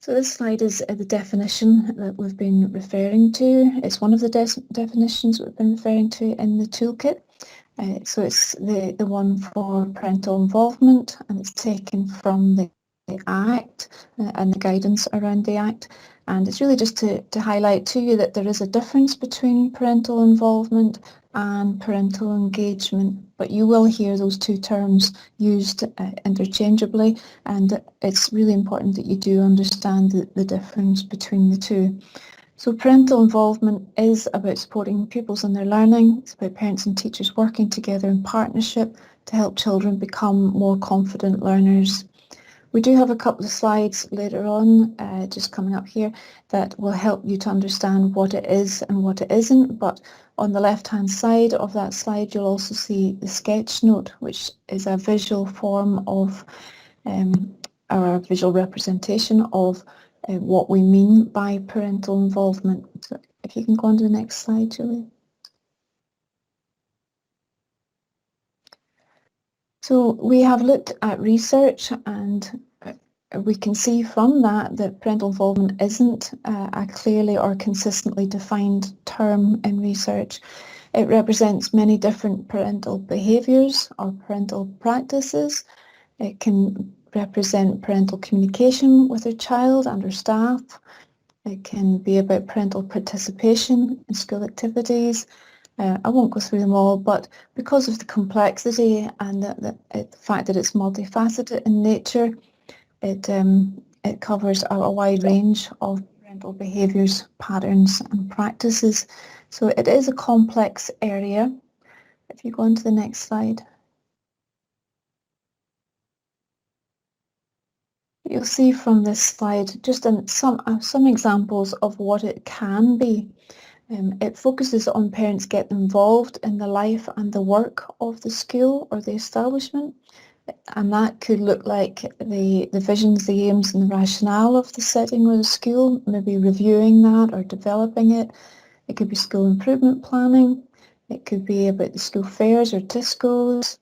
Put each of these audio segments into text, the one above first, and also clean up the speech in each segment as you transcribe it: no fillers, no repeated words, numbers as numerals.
So this slide is the definition that we've been referring to. It's one of the definitions we've been referring to in the toolkit. So it's the one for parental involvement, and it's taken from the Act and the guidance around the Act. And it's really just to highlight to you that there is a difference between parental involvement and parental engagement, but you will hear those two terms used interchangeably, and it's really important that you do understand the difference between the two. So parental involvement is about supporting pupils in their learning. It's about parents and teachers working together in partnership to help children become more confident learners. We do have a couple of slides later on, just coming up here, that will help you to understand what it is and what it isn't. But on the left-hand side of that slide, you'll also see the sketch note, which is a visual form of, or a visual representation of what we mean by parental involvement. So if you can go on to the next slide, Julie. So we have looked at research, and we can see from that parental involvement isn't a clearly or consistently defined term in research. It represents many different parental behaviours or parental practices. It can represent parental communication with their child and their staff. It can be about parental participation in school activities. I won't go through them all, but because of the complexity and the fact that it's multifaceted in nature, it covers a wide range of parental behaviours, patterns and practices. So it is a complex area. If you go on to the next slide. You'll see from this slide just some examples of what it can be. It focuses on parents getting involved in the life and the work of the school or the establishment, and that could look like the visions, the aims and the rationale of the setting or the school, maybe reviewing that or developing it. It could be school improvement planning. It could be about the school fairs or discos,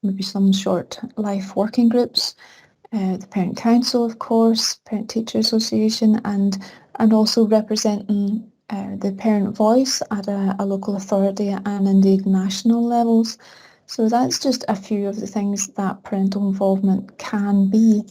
maybe some short life working groups, the Parent Council, of course, Parent Teacher Association, and also representing the parent voice at a local authority and indeed national levels. So that's just a few of the things that parental involvement can be.